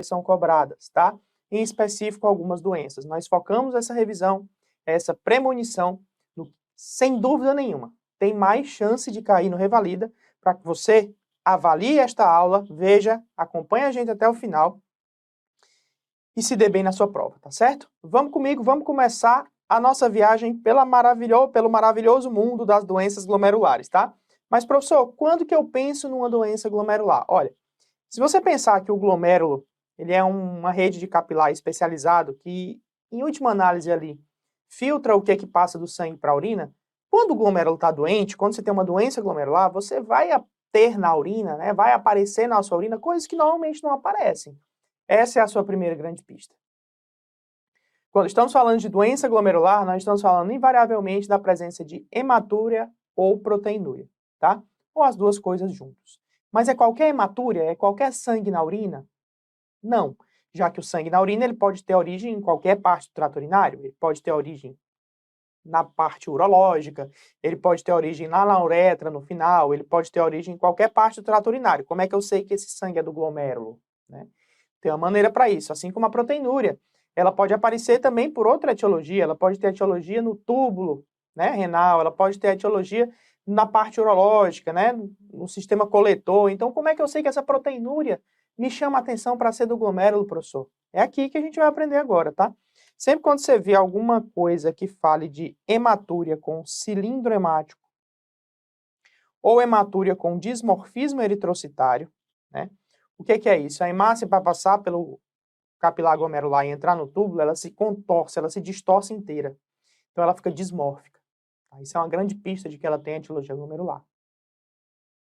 são cobradas, tá? Em específico, algumas doenças. Nós focamos essa revisão, essa premonição, sem dúvida nenhuma. Tem mais chance de cair no Revalida para que você avalie esta aula, veja, acompanhe a gente até o final e se dê bem na sua prova, tá certo? Vamos comigo, vamos começar a nossa viagem pelo maravilhoso mundo das doenças glomerulares, tá? Mas, professor, quando que eu penso numa doença glomerular? Olha, se você pensar que o glomérulo ele é uma rede de capilar especializado que, em última análise ali, filtra o que passa do sangue para a urina, quando o glomérulo está doente, quando você tem uma doença glomerular, você vai ter na urina, né, vai aparecer na sua urina coisas que normalmente não aparecem. Essa é a sua primeira grande pista. Quando estamos falando de doença glomerular, nós estamos falando invariavelmente da presença de hematúria ou proteinúria, tá? Ou as duas coisas juntas. Mas é qualquer hematúria? É qualquer sangue na urina? Não, já que o sangue na urina ele pode ter origem em qualquer parte do trato urinário, ele pode ter origem na parte urológica, ele pode ter origem lá na uretra, no final, ele pode ter origem em qualquer parte do trato urinário. Como é que eu sei que esse sangue é do glomérulo? Né? Tem uma maneira para isso, assim como a proteinúria. Ela pode aparecer também por outra etiologia, ela pode ter etiologia no túbulo, né, renal, ela pode ter etiologia na parte urológica, né, no sistema coletor. Então, como é que eu sei que essa proteinúria me chama a atenção para ser do glomérulo, professor? É aqui que a gente vai aprender agora, tá? Sempre quando você vê alguma coisa que fale de hematúria com cilindro hemático ou hematúria com dismorfismo eritrocitário, né? O que é isso? A hemácia, para passar pelo capilar glomerular e entrar no túbulo, ela se contorce, ela se distorce inteira. Então ela fica dismórfica. Tá? Isso é uma grande pista de que ela tem etiologia glomerular.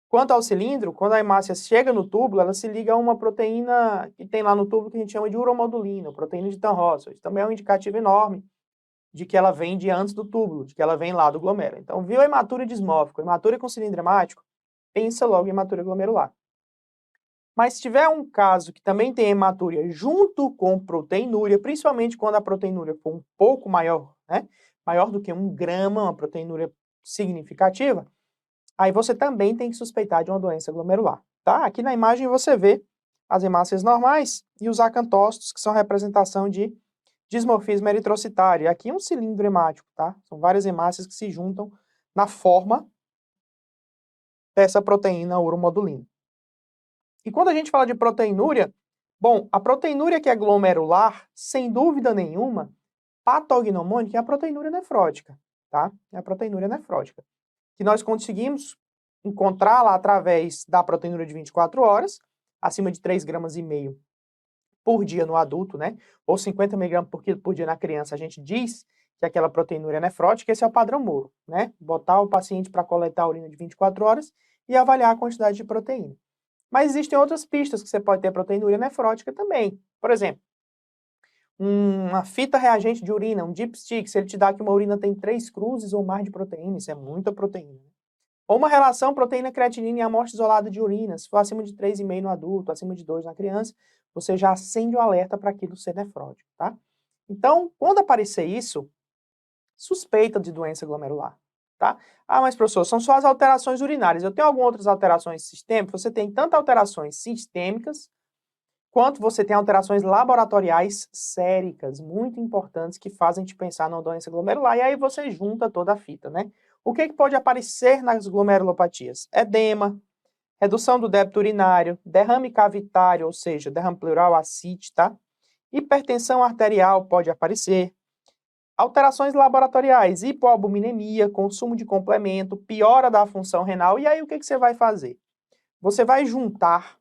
Quanto ao cilindro, quando a hemácia chega no túbulo, ela se liga a uma proteína que tem lá no túbulo que a gente chama de uromodulina, proteína de Tan-Rossel. Isso também é um indicativo enorme de que ela vem de antes do túbulo, de que ela vem lá do glomérulo. Então, viu a hematúria dismórfica, hematúria com cilindro hemático, pensa logo em hematúria glomerular. Mas se tiver um caso que também tem hematúria junto com proteinúria, principalmente quando a proteinúria for um pouco maior, né? Maior do que 1 grama, uma proteinúria significativa, aí você também tem que suspeitar de uma doença glomerular, tá? Aqui na imagem você vê as hemácias normais e os acantócitos, que são representação de dismorfismo eritrocitário. E aqui um cilindro hemático, tá? São várias hemácias que se juntam na forma dessa proteína uromodulina. E quando a gente fala de proteinúria, bom, a proteinúria que é glomerular, sem dúvida nenhuma, patognomônica é a proteinúria nefrótica, tá? É a proteinúria nefrótica, que nós conseguimos encontrar lá através da proteinúria de 24 horas, acima de 3,5 gramas por dia no adulto, né? Ou 50 miligramas por quilo por dia na criança. A gente diz que aquela proteinúria nefrótica, esse é o padrão Moro, né? Botar o paciente para coletar a urina de 24 horas e avaliar a quantidade de proteína. Mas existem outras pistas que você pode ter proteinúria nefrótica também. Por exemplo, uma fita reagente de urina, um dipstick, se ele te dá que uma urina tem 3 cruzes ou mais de proteína, isso é muita proteína. Ou uma relação proteína-creatinina em amostra isolada de urina, se for acima de 3,5 no adulto, acima de 2 na criança, você já acende o alerta para aquilo ser nefrótico, tá? Então, quando aparecer isso, suspeita de doença glomerular, tá? Ah, mas professor, são só as alterações urinárias. Eu tenho algumas outras alterações sistêmicas? Você tem tanto alterações sistêmicas, quanto você tem alterações laboratoriais séricas, muito importantes, que fazem te pensar numa doença glomerular, e aí você junta toda a fita, né? O que pode aparecer nas glomerulopatias? Edema, redução do débito urinário, derrame cavitário, ou seja, derrame pleural, ascite, tá? Hipertensão arterial pode aparecer. Alterações laboratoriais, hipoalbuminemia, consumo de complemento, piora da função renal, e aí o que você vai fazer? Você vai juntar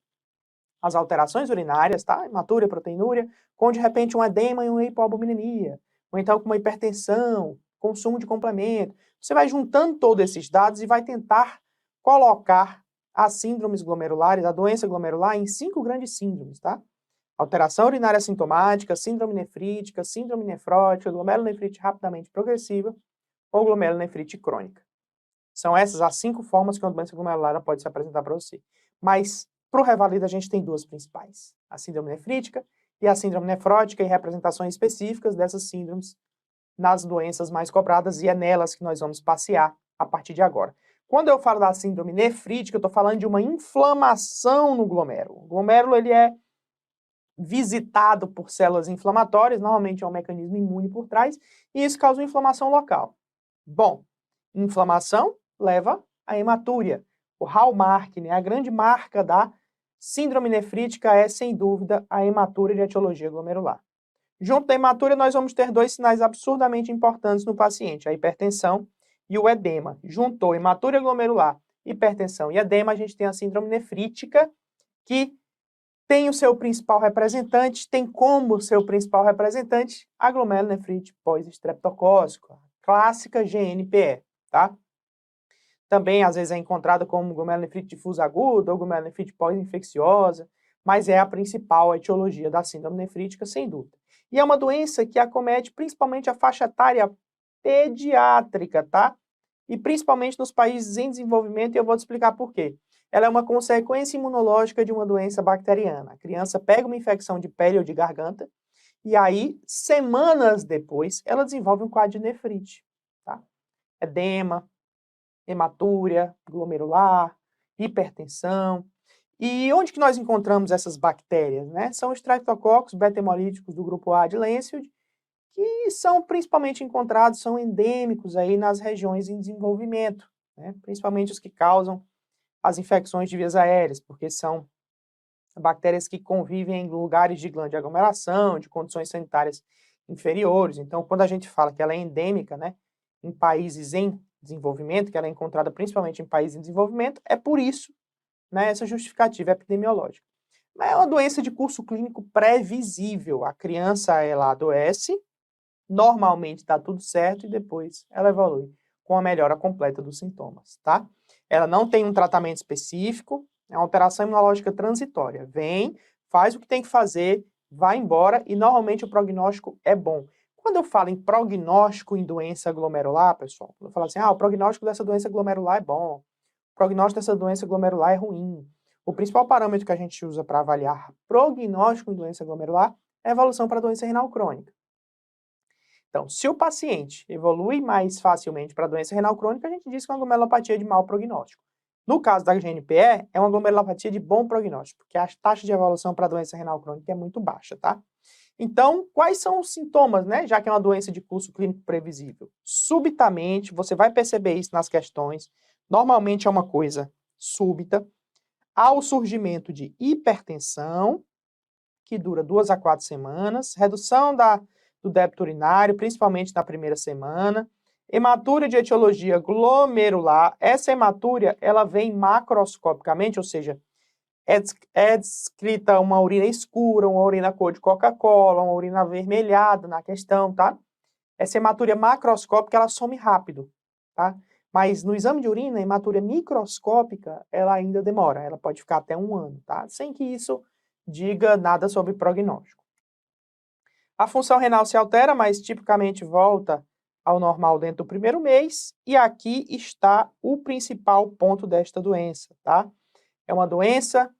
as alterações urinárias, tá? Hematúria, proteinúria, com de repente um edema e uma hipoalbuminemia, ou então com uma hipertensão, consumo de complemento. Você vai juntando todos esses dados e vai tentar colocar as síndromes glomerulares, a doença glomerular, em 5 grandes síndromes, tá? Alteração urinária sintomática, síndrome nefrítica, síndrome nefrótica, glomerulonefrite rapidamente progressiva ou glomerulonefrite crônica. São essas as 5 formas que uma doença glomerular pode se apresentar para você. Mas, para o Revalida, a gente tem 2 principais. A síndrome nefrítica e a síndrome nefrótica, e representações específicas dessas síndromes nas doenças mais cobradas, e é nelas que nós vamos passear a partir de agora. Quando eu falo da síndrome nefrítica, eu estou falando de uma inflamação no glomérulo. O glomérulo, ele é visitado por células inflamatórias, normalmente é um mecanismo imune por trás, e isso causa uma inflamação local. Bom, inflamação leva à hematúria. O hallmark, né, a grande marca da síndrome nefrítica é, sem dúvida, a hematúria de etiologia glomerular. Junto da hematúria, nós vamos ter dois sinais absurdamente importantes no paciente, a hipertensão e o edema. Juntou hematúria glomerular, hipertensão e edema, a gente tem a síndrome nefrítica, que tem o seu principal representante, tem como seu principal representante a glomerulonefrite pós-estreptocócica, a clássica GNPE, tá? Também, às vezes, é encontrada como glomerulonefrite difusa aguda ou glomerulonefrite pós-infecciosa, mas é a principal etiologia da síndrome nefrítica, sem dúvida. E é uma doença que acomete principalmente a faixa etária pediátrica, tá? E principalmente nos países em desenvolvimento, e eu vou te explicar por quê. Ela é uma consequência imunológica de uma doença bacteriana. A criança pega uma infecção de pele ou de garganta, e aí, semanas depois, ela desenvolve um quadro de nefrite, tá? Edema, hematúria glomerular, hipertensão. E onde que nós encontramos essas bactérias, né? São os streptococcus beta-hemolíticos do grupo A de Lanfield, que são principalmente encontrados, são endêmicos aí nas regiões em desenvolvimento, né? Principalmente os que causam as infecções de vias aéreas, porque são bactérias que convivem em lugares de grande aglomeração, de condições sanitárias inferiores. Então, quando a gente fala que ela é endêmica, né, em países em desenvolvimento, que ela é encontrada principalmente em países em desenvolvimento, é por isso, né, essa justificativa epidemiológica. Mas é uma doença de curso clínico previsível. A criança, ela adoece, normalmente está tudo certo e depois ela evolui com a melhora completa dos sintomas, tá? Ela não tem um tratamento específico, é uma alteração imunológica transitória. Vem, faz o que tem que fazer, vai embora e normalmente o prognóstico é bom. Quando eu falo em prognóstico em doença glomerular, pessoal, eu falo assim, o prognóstico dessa doença glomerular é bom, o prognóstico dessa doença glomerular é ruim. O principal parâmetro que a gente usa para avaliar prognóstico em doença glomerular é a evolução para doença renal crônica. Então, se o paciente evolui mais facilmente para a doença renal crônica, a gente diz que é uma glomerulopatia de mau prognóstico. No caso da GNPE, é uma glomerulopatia de bom prognóstico, porque a taxa de evolução para a doença renal crônica é muito baixa, tá? Então, quais são os sintomas, né? Já que é uma doença de curso clínico previsível. Subitamente, você vai perceber isso nas questões, normalmente é uma coisa súbita, há o surgimento de hipertensão, que dura 2 a 4 semanas, redução do débito urinário, principalmente na primeira semana, hematúria de etiologia glomerular. Essa hematúria, ela vem macroscopicamente, ou seja, é descrita uma urina escura, uma urina cor de Coca-Cola, uma urina avermelhada na questão, tá? Essa hematúria macroscópica, ela some rápido, tá? Mas no exame de urina, a hematúria microscópica, ela ainda demora, ela pode ficar até 1 ano, tá? Sem que isso diga nada sobre prognóstico. A função renal se altera, mas tipicamente volta ao normal dentro do primeiro mês, e aqui está o principal ponto desta doença, tá? É uma doença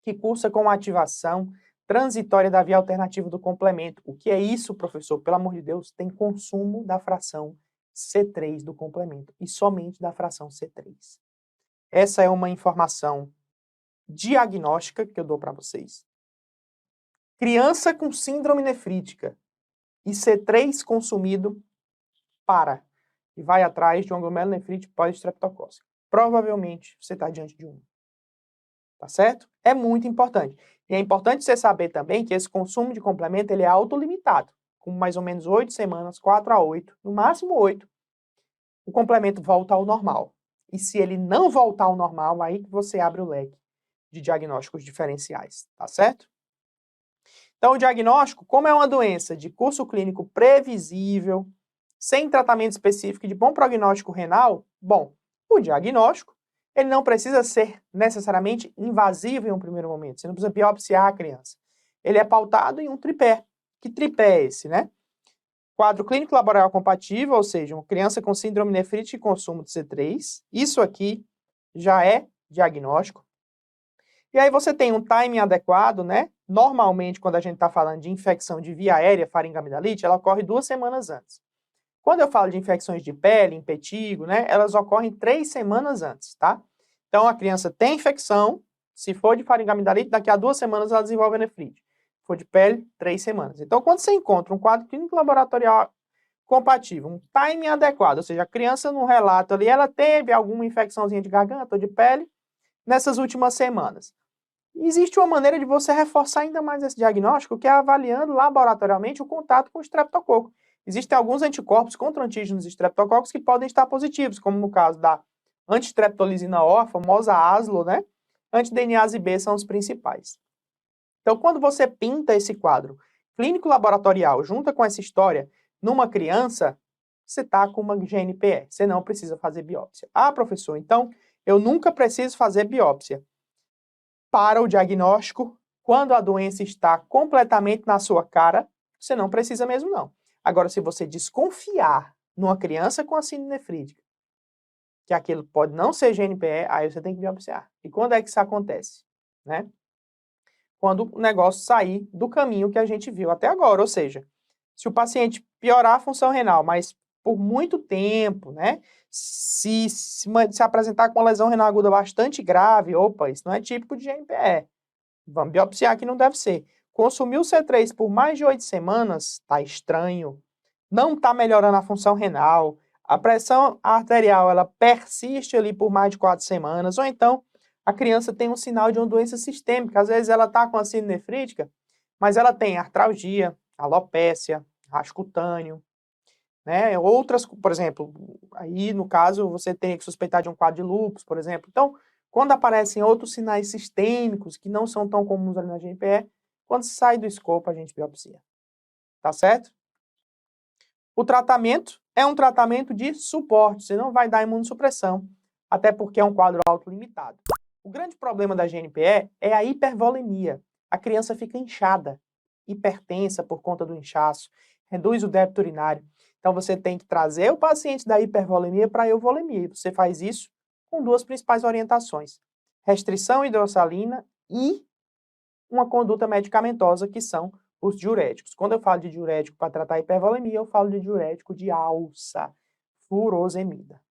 que cursa com ativação transitória da via alternativa do complemento. O que é isso, professor? Pelo amor de Deus, tem consumo da fração C3 do complemento, e somente da fração C3. Essa é uma informação diagnóstica que eu dou para vocês. Criança com síndrome nefrítica e C3 consumido para e vai atrás de uma glomerulonefrite pós-estreptocócica. Provavelmente você está diante de uma. Tá certo? É muito importante. E é importante você saber também que esse consumo de complemento ele é autolimitado. Com mais ou menos 8 semanas, 4 a 8, no máximo 8, o complemento volta ao normal. E se ele não voltar ao normal, aí que você abre o leque de diagnósticos diferenciais. Tá certo? Então, o diagnóstico, como é uma doença de curso clínico previsível, sem tratamento específico e de bom prognóstico renal, bom, o diagnóstico, ele não precisa ser necessariamente invasivo em um primeiro momento. Você não precisa biopsiar a criança. Ele é pautado em um tripé. Que tripé é esse, né? Quadro clínico laboratorial compatível, ou seja, uma criança com síndrome nefrite e consumo de C3. Isso aqui já é diagnóstico. E aí você tem um timing adequado, né? Normalmente, quando a gente está falando de infecção de via aérea, faringoamidalite, ela ocorre 2 semanas antes. Quando eu falo de infecções de pele, impetigo, né? Elas ocorrem 3 semanas antes, tá? Então, a criança tem infecção, se for de faringoamidalite, daqui a 2 semanas ela desenvolve a nefrite. for de pele, 3 semanas. Então, quando você encontra um quadro clínico laboratorial compatível, um timing adequado, ou seja, a criança no relato ali, ela teve alguma infecçãozinha de garganta ou de pele nessas últimas semanas. Existe uma maneira de você reforçar ainda mais esse diagnóstico, que é avaliando laboratorialmente o contato com o estreptococo. Existem alguns anticorpos contra antígenos estreptococos que podem estar positivos, como no caso da antistreptolizina O, a famosa ASLO, né? Anti-DNase B são os principais. Então, quando você pinta esse quadro clínico laboratorial, junta com essa história, numa criança, você está com uma GNPE, você não precisa fazer biópsia. Ah, professor, então eu nunca preciso fazer biópsia. Para o diagnóstico, quando a doença está completamente na sua cara, você não precisa mesmo não. Agora, se você desconfiar numa criança com síndrome nefrítica, que aquilo pode não ser GNPE, aí você tem que biopsiar. E quando é que isso acontece? Né? Quando o negócio sair do caminho que a gente viu até agora, ou seja, se o paciente piorar a função renal, mas por muito tempo, né, se apresentar com uma lesão renal aguda bastante grave, opa, isso não é típico de GNPE. Vamos biopsiar que não deve ser. Consumiu C3 por mais de 8 semanas, tá estranho. Não tá melhorando a função renal. A pressão arterial, ela persiste ali por mais de 4 semanas. Ou então, a criança tem um sinal de uma doença sistêmica. Às vezes ela tá com a síndrome nefrítica, mas ela tem artralgia, alopécia, rasgo cutâneo, né? Outras, por exemplo, aí no caso você tem que suspeitar de um quadro de lúpus, por exemplo. Então, quando aparecem outros sinais sistêmicos que não são tão comuns ali na GNPE, quando sai do escopo a gente biopsia. Tá certo? O tratamento é um tratamento de suporte, você não vai dar imunossupressão, até porque é um quadro autolimitado. O grande problema da GNPE é a hipervolemia. A criança fica inchada, hipertensa por conta do inchaço, reduz o débito urinário. Então você tem que trazer o paciente da hipervolemia para a euvolemia. E você faz isso com duas principais orientações: restrição hidrossalina e uma conduta medicamentosa, que são os diuréticos. Quando eu falo de diurético para tratar a hipervolemia, eu falo de diurético de alça, furosemida.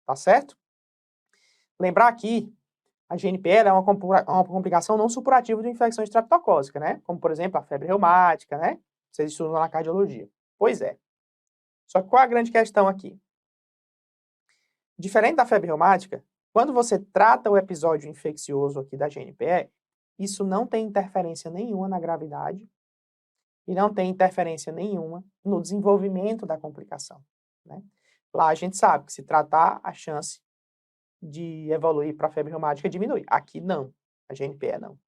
Tá certo? Lembrar aqui, a GNPE é uma complicação não supurativa de infecção estreptocócica, né? Como, por exemplo, a febre reumática, né? Vocês estudam na cardiologia. Pois é. Só que qual é a grande questão aqui? Diferente da febre reumática, quando você trata o episódio infeccioso aqui da GNPE, isso não tem interferência nenhuma na gravidade e não tem interferência nenhuma no desenvolvimento da complicação, né? Lá a gente sabe que se tratar, a chance de evoluir para febre reumática diminui. Aqui não, a GNPE não.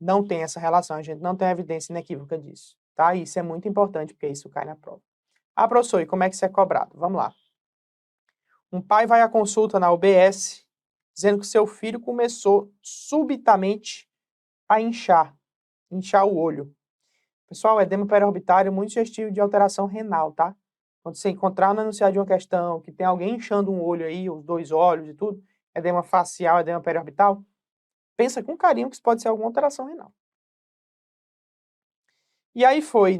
Não tem essa relação, a gente não tem evidência inequívoca disso, tá? Isso é muito importante porque isso cai na prova. Ah, professor, e como é que isso é cobrado? Vamos lá. Um pai vai à consulta na UBS dizendo que seu filho começou subitamente a inchar o olho. Pessoal, edema periorbitário é muito sugestivo de alteração renal, tá? Quando você encontrar no enunciado de uma questão que tem alguém inchando um olho aí, os dois olhos e tudo, edema facial, edema periorbital, pensa com carinho que isso pode ser alguma alteração renal. E aí foi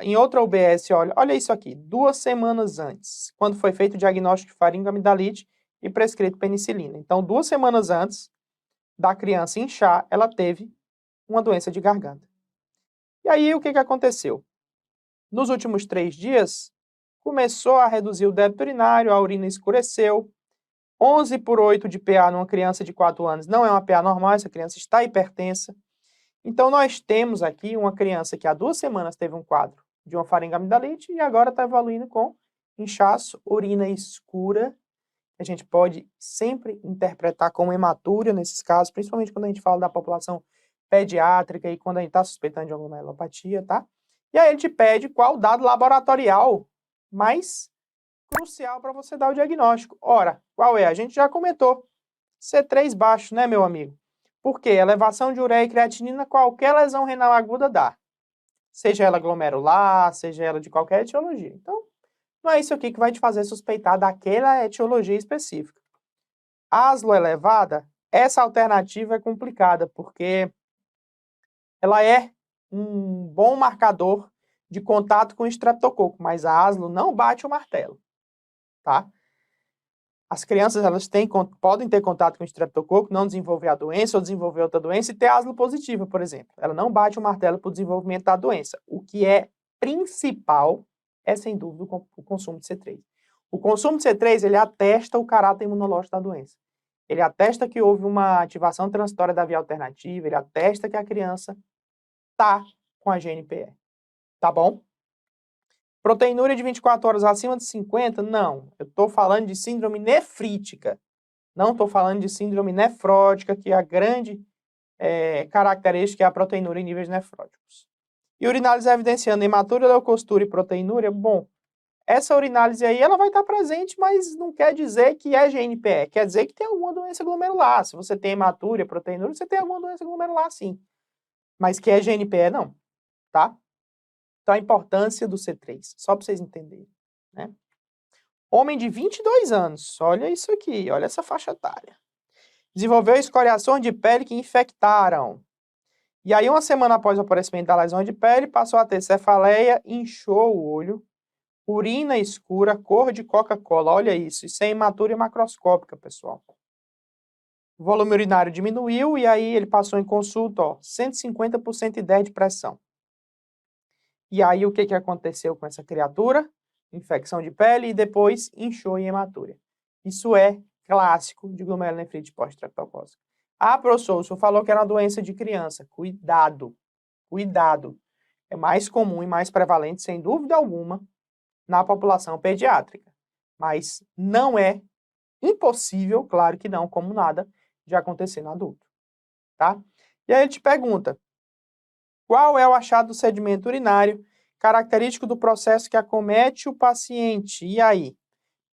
em outra UBS, olha isso aqui, 2 semanas antes, quando foi feito o diagnóstico de faringoamidalite e prescrito penicilina. Então, 2 semanas antes da criança inchar, ela teve uma doença de garganta. E aí, o que aconteceu? Nos últimos 3 dias, começou a reduzir o débito urinário, a urina escureceu, 11/8 de PA numa criança de 4 anos não é uma PA normal, essa criança está hipertensa. Então, nós temos aqui uma criança que há 2 semanas teve um quadro de uma faringoamidalite e agora está evoluindo com inchaço, urina escura. A gente pode sempre interpretar como hematúria nesses casos, principalmente quando a gente fala da população pediátrica e quando a gente está suspeitando de alguma glomerulopatia, tá? E aí ele te pede qual dado laboratorial mais crucial para você dar o diagnóstico. Ora, qual é? A gente já comentou. C3 baixo, né, meu amigo? Porque elevação de ureia e creatinina, qualquer lesão renal aguda dá. Seja ela glomerular, seja ela de qualquer etiologia. Então, não é isso aqui que vai te fazer suspeitar daquela etiologia específica. ASLO elevada, essa alternativa é complicada, porque ela é um bom marcador de contato com o estreptococo, mas a ASLO não bate o martelo, tá? As crianças elas podem ter contato com o estreptococo, não desenvolver a doença ou desenvolver outra doença e ter aslo positiva, por exemplo. Ela não bate o martelo para o desenvolvimento da doença. O que é principal é, sem dúvida, o consumo de C3. O consumo de C3, ele atesta o caráter imunológico da doença. Ele atesta que houve uma ativação transitória da via alternativa, ele atesta que a criança está com a GNPE. Tá bom? Proteinúria de 24 horas acima de 50? Não. Eu estou falando de síndrome nefrítica. Não estou falando de síndrome nefrótica, que é a grande característica é a proteinúria em níveis nefróticos. E urinálise evidenciando hematúria, leucostura e proteinúria, bom, essa urinálise aí ela vai estar presente, mas não quer dizer que é GNPE, quer dizer que tem alguma doença glomerular. Se você tem hematúria, proteinúria, você tem alguma doença glomerular sim. Mas que é GNPE, não, tá? Então, a importância do C3, só para vocês entenderem, né? Homem de 22 anos, olha isso aqui, olha essa faixa etária. Desenvolveu escoriações de pele que infectaram. E aí, uma semana após o aparecimento da lesão de pele, passou a ter cefaleia, inchou o olho, urina escura, cor de Coca-Cola, olha isso. Isso é hematúria macroscópica, pessoal. O volume urinário diminuiu e aí ele passou em consulta, ó, 150 por 110 de pressão. E aí, o que aconteceu com essa criatura? Infecção de pele e depois inchou e hematúria. Isso é clássico de glomerulonefrite pós-estreptocócica. Ah, professor, o senhor falou que era uma doença de criança. Cuidado, cuidado. É mais comum e mais prevalente, sem dúvida alguma, na população pediátrica. Mas não é impossível, claro que não, como nada, de acontecer no adulto. Tá? E aí ele te pergunta, qual é o achado do sedimento urinário característico do processo que acomete o paciente? E aí?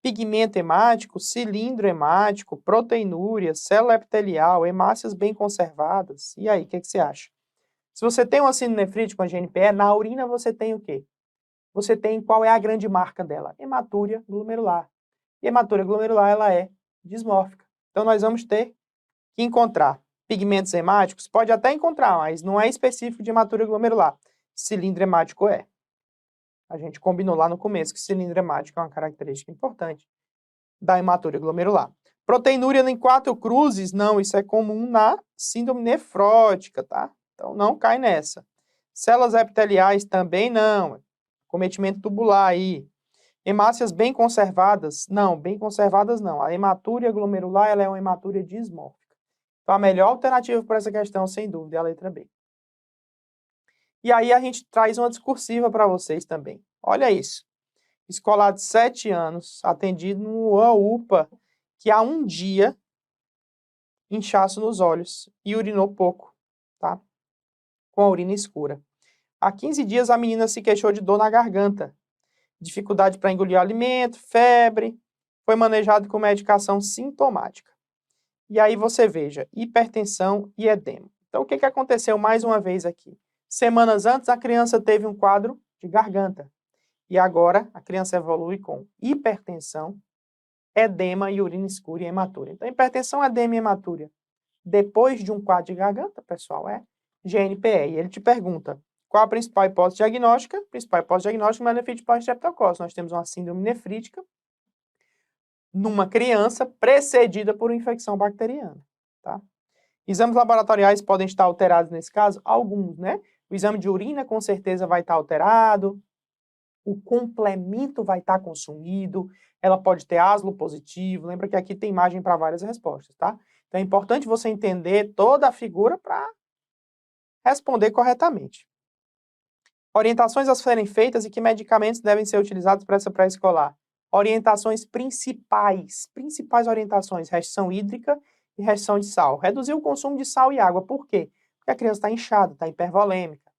Pigmento hemático, cilindro hemático, proteinúria, célula epitelial, hemácias bem conservadas. E aí, o que você acha? Se você tem uma síndrome nefrítica com a GNPE, na urina você tem o quê? Você tem qual é a grande marca dela? Hematúria glomerular. E hematúria glomerular, ela é dismórfica. Então, nós vamos ter que encontrar pigmentos hemáticos, pode até encontrar, mas não é específico de hematúria glomerular. Cilindro hemático é. A gente combinou lá no começo que cilindro hemático é uma característica importante da hematúria glomerular. Proteinúria em 4 cruzes, não, isso é comum na síndrome nefrótica, tá? Então não cai nessa. Células epiteliais também não. Cometimento tubular aí. Hemácias bem conservadas? Não, bem conservadas não. A hematúria glomerular ela é uma hematúria dismórfica. Então, a melhor alternativa para essa questão, sem dúvida, é a letra B. E aí a gente traz uma discursiva para vocês também. Olha isso. Escolar de 7 anos, atendido no UPA, que há um dia inchaço nos olhos e urinou pouco, tá? Com a urina escura. Há 15 dias a menina se queixou de dor na garganta, dificuldade para engolir o alimento, febre, foi manejado com medicação sintomática. E aí você veja, hipertensão e edema. Então, o que aconteceu mais uma vez aqui? Semanas antes, a criança teve um quadro de garganta. E agora, a criança evolui com hipertensão, edema e urina escura e hematúria. Então, hipertensão, edema e hematúria. Depois de um quadro de garganta, pessoal, é GNPE. E ele te pergunta, qual a principal hipótese diagnóstica? Principal hipótese diagnóstica é nefrite pós-estreptococco. Nós temos uma síndrome nefrítica numa criança precedida por uma infecção bacteriana, tá? Exames laboratoriais podem estar alterados nesse caso? Alguns, né? O exame de urina com certeza vai estar alterado, o complemento vai estar consumido, ela pode ter aslo positivo, lembra que aqui tem imagem para várias respostas, tá? Então é importante você entender toda a figura para responder corretamente. Orientações a serem feitas e que medicamentos devem ser utilizados para essa pré-escolar. Orientações principais orientações, restrição hídrica e restrição de sal. Reduzir o consumo de sal e água. Por quê? Porque a criança está inchada, está hipervolêmica.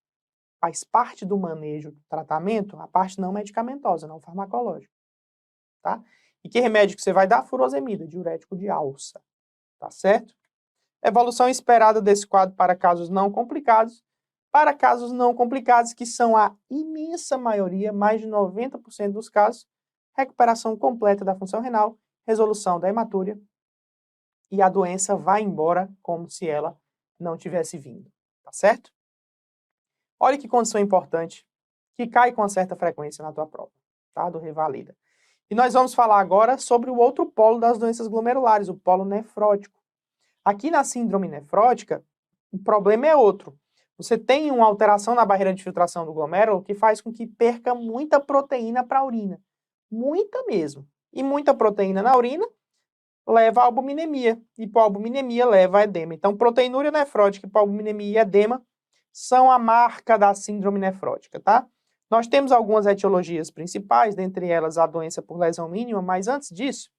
Faz parte do manejo do tratamento a parte não medicamentosa, não farmacológica. Tá? E que remédio que você vai dar? Furosemida, diurético de alça. Tá certo? Evolução esperada desse quadro para casos não complicados. Para casos não complicados, que são a imensa maioria, mais de 90% dos casos, recuperação completa da função renal, resolução da hematúria, e a doença vai embora como se ela não tivesse vindo. Tá certo? Olha que condição importante, que cai com uma certa frequência na tua prova, tá? Do Revalida. E nós vamos falar agora sobre o outro polo das doenças glomerulares, o polo nefrótico. Aqui na síndrome nefrótica, o problema é outro. Você tem uma alteração na barreira de filtração do glomérulo que faz com que perca muita proteína para a urina. Muita mesmo. E muita proteína na urina leva a albuminemia. Hipoalbuminemia leva a edema. Então, proteinúria nefrótica, hipoalbuminemia e edema são a marca da síndrome nefrótica, tá? Nós temos algumas etiologias principais, dentre elas a doença por lesão mínima, mas antes disso,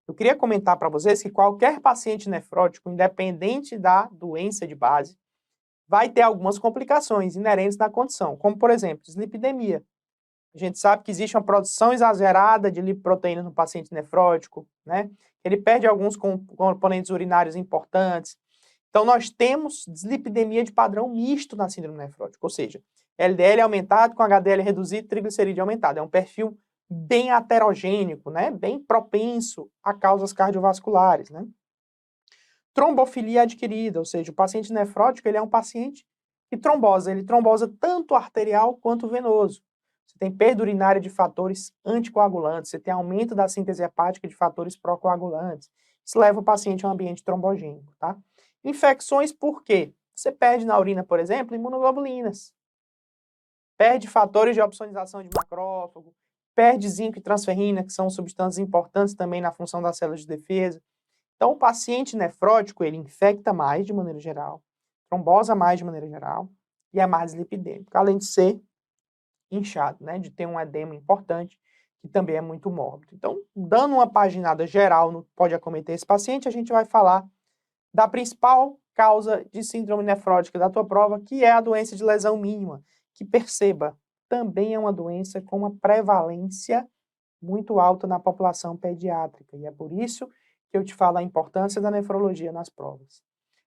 eu queria comentar para vocês que qualquer paciente nefrótico, independente da doença de base, vai ter algumas complicações inerentes da condição, como, por exemplo, dislipidemia. A gente sabe que existe uma produção exagerada de lipoproteínas no paciente nefrótico, né? Ele perde alguns componentes urinários importantes. Então, nós temos dislipidemia de padrão misto na síndrome nefrótica, ou seja, LDL aumentado com HDL reduzido, triglicerídeo aumentado. É um perfil bem heterogênico, né? Bem propenso a causas cardiovasculares, né? Trombofilia adquirida, ou seja, o paciente nefrótico ele é um paciente que trombosa, ele trombosa tanto arterial quanto venoso. Você tem perda urinária de fatores anticoagulantes, você tem aumento da síntese hepática de fatores procoagulantes. Isso leva o paciente a um ambiente trombogênico, tá? Infecções por quê? Você perde na urina, por exemplo, imunoglobulinas. Perde fatores de opsonização de macrófago, perde zinco e transferrina, que são substâncias importantes também na função das células de defesa. Então, o paciente nefrótico, ele infecta mais de maneira geral, trombosa mais de maneira geral, e é mais lipidêmico, além de ser inchado, né, de ter um edema importante, que também é muito mórbido. Então, dando uma paginada geral no que pode acometer esse paciente, a gente vai falar da principal causa de síndrome nefrótica da tua prova, que é a doença de lesão mínima, que perceba, também é uma doença com uma prevalência muito alta na população pediátrica, e é por isso que eu te falo a importância da nefrologia nas provas.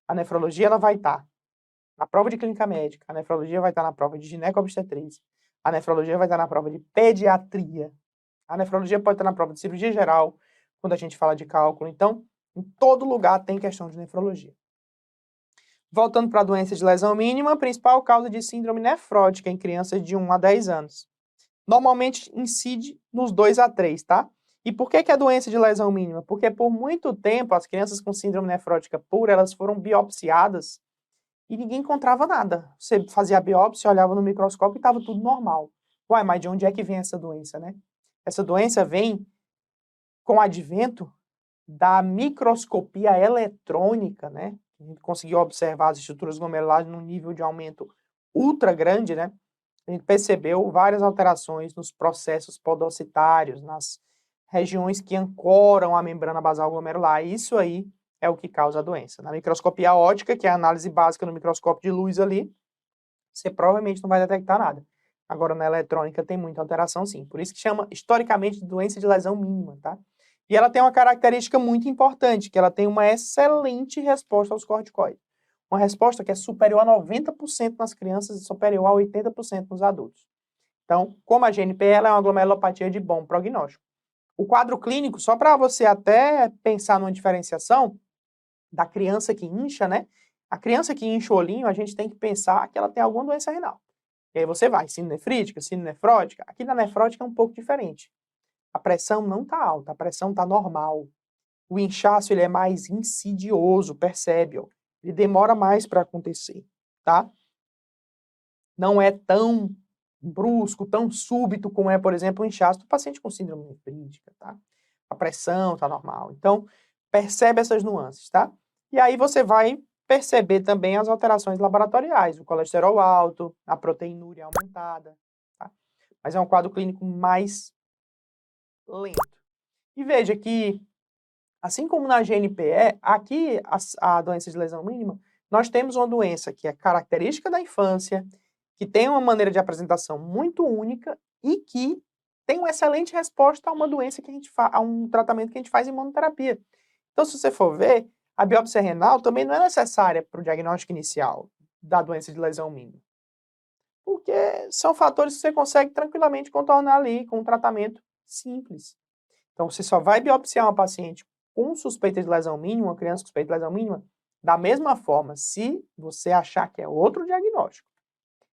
A nefrologia ela vai estar na prova de clínica médica, a nefrologia vai estar na prova de gineco-obstetrícia, a nefrologia vai estar na prova de pediatria, a nefrologia pode estar na prova de cirurgia geral, quando a gente fala de cálculo. Então, em todo lugar tem questão de nefrologia. Voltando para a doença de lesão mínima, a principal causa de síndrome nefrótica em crianças de 1 a 10 anos. Normalmente incide nos 2 a 3, tá? E por que é doença de lesão mínima? Porque por muito tempo as crianças com síndrome nefrótica pura, elas foram biopsiadas e ninguém encontrava nada. Você fazia a biópsia, olhava no microscópio e estava tudo normal. Uai, mas de onde é que vem essa doença, né? Essa doença vem com o advento da microscopia eletrônica, né? A gente conseguiu observar as estruturas glomerulares num nível de aumento ultra grande, né? A gente percebeu várias alterações nos processos podocitários, nas regiões que ancoram a membrana basal glomerular. Isso aí é o que causa a doença. Na microscopia óptica, que é a análise básica no microscópio de luz ali, você provavelmente não vai detectar nada. Agora, na eletrônica tem muita alteração, sim. Por isso que chama, historicamente, de doença de lesão mínima, tá? E ela tem uma característica muito importante, que ela tem uma excelente resposta aos corticoides. Uma resposta que é superior a 90% nas crianças e superior a 80% nos adultos. Então, como a GNP, ela é uma glomerulopatia de bom prognóstico. O quadro clínico, só para você até pensar numa diferenciação da criança que incha, né? A criança que incha o olhinho, a gente tem que pensar que ela tem alguma doença renal. E aí você vai, síndrome nefrítica, síndrome nefrótica. Aqui na nefrótica é um pouco diferente. A pressão não está alta, a pressão está normal. O inchaço ele é mais insidioso, percebe? Ó. Ele demora mais para acontecer, tá? Não é tão brusco, tão súbito como é, por exemplo, o inchaço do paciente com síndrome nefrítica, tá? A pressão está normal. Então, percebe essas nuances, tá? E aí você vai perceber também as alterações laboratoriais, o colesterol alto, a proteinúria aumentada, tá? Mas é um quadro clínico mais lento. E veja que, assim como na GNPE, aqui a doença de lesão mínima, nós temos uma doença que é característica da infância, que tem uma maneira de apresentação muito única e que tem uma excelente resposta a uma doença que a gente a um tratamento que a gente faz em imunoterapia. Então, se você for ver, a biópsia renal também não é necessária para o diagnóstico inicial da doença de lesão mínima. Porque são fatores que você consegue tranquilamente contornar ali com um tratamento simples. Então, você só vai biopsiar uma paciente com suspeita de lesão mínima, uma criança com suspeita de lesão mínima, da mesma forma, se você achar que é outro diagnóstico.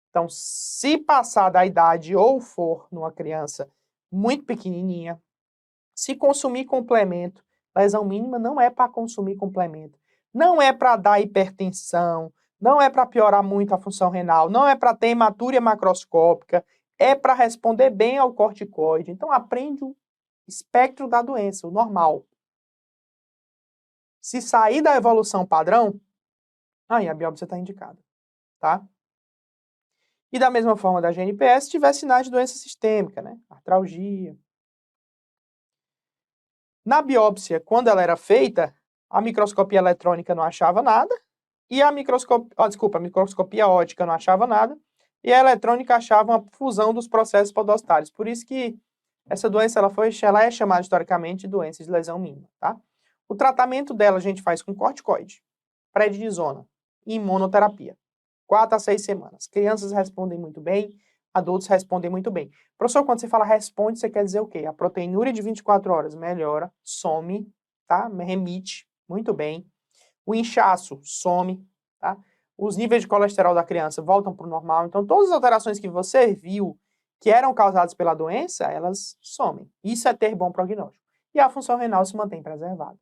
Então, se passar da idade ou for numa criança muito pequenininha. Se consumir complemento, lesão mínima não é para consumir complemento. Não é para dar hipertensão, não é para piorar muito a função renal, não é para ter hematúria macroscópica, é para responder bem ao corticoide. Então, aprende o espectro da doença, o normal. Se sair da evolução padrão, aí a biópsia está indicada, tá? E da mesma forma da GNPS, se tiver sinais de doença sistêmica, né? Artralgia. Na biópsia, quando ela era feita, a microscopia eletrônica não achava nada, e a microscopia óptica não achava nada, e a eletrônica achava uma fusão dos processos podostáticos. Por isso que essa doença ela é chamada historicamente de doença de lesão mínima, tá? O tratamento dela a gente faz com corticoide, prednisona e imunoterapia. 4 a 6 semanas. Crianças respondem muito bem, adultos respondem muito bem. Professor, quando você fala responde, você quer dizer o quê? A proteinúria de 24 horas melhora, some, tá? Remite, muito bem. O inchaço some, tá? Os níveis de colesterol da criança voltam para o normal. Então, todas as alterações que você viu que eram causadas pela doença, elas somem. Isso é ter bom prognóstico. E a função renal se mantém preservada.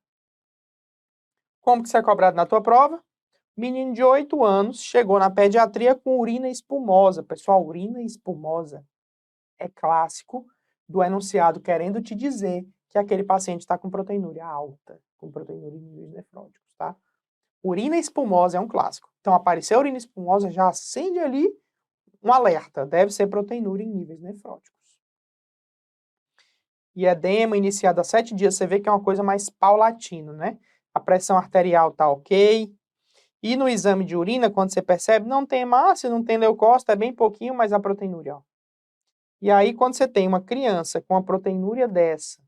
Como que isso é cobrado na tua prova? Menino de 8 anos chegou na pediatria com urina espumosa. Pessoal, urina espumosa é clássico do enunciado querendo te dizer que aquele paciente está com proteinúria alta, com proteinúria em níveis nefróticos, tá? Urina espumosa é um clássico. Então, apareceu urina espumosa, já acende ali um alerta. Deve ser proteinúria em níveis nefróticos. E edema iniciado há 7 dias, você vê que é uma coisa mais paulatina, né? A pressão arterial tá ok. E no exame de urina, quando você percebe, não tem hemácia, não tem leucócito, é bem pouquinho, mas a proteinúria, ó. E aí, quando você tem uma criança com uma proteinúria dessa,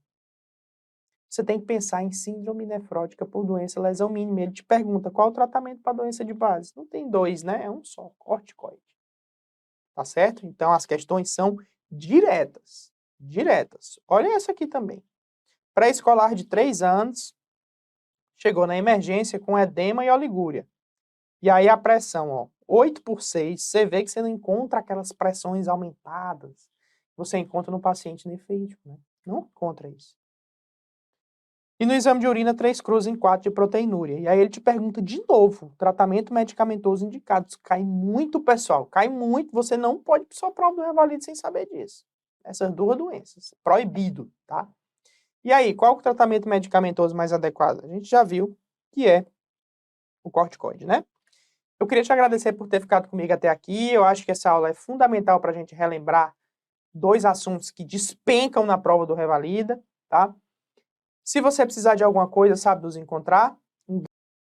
você tem que pensar em síndrome nefrótica por doença lesão mínima. Ele te pergunta qual o tratamento para doença de base. Não tem 2, né? É um só, corticoide. Tá certo? Então, as questões são diretas. Diretas. Olha essa aqui também. Pré-escolar de 3 anos, chegou na emergência com edema e oligúria. E aí a pressão, ó, 8/6, você vê que você não encontra aquelas pressões aumentadas. Você encontra no paciente nefrítico, né? Não encontra isso. E no exame de urina, 3 cruzes em 4 de proteinúria. E aí ele te pergunta de novo, tratamento medicamentoso indicado. Isso cai muito, pessoal, cai muito. Você não pode ir sua prova do Revalide sem saber disso. Essas 2 doenças, proibido, tá? E aí, qual é o tratamento medicamentoso mais adequado? A gente já viu que é o corticoide, né? Eu queria te agradecer por ter ficado comigo até aqui. Eu acho que essa aula é fundamental para a gente relembrar 2 assuntos que despencam na prova do Revalida, tá? Se você precisar de alguma coisa, sabe nos encontrar.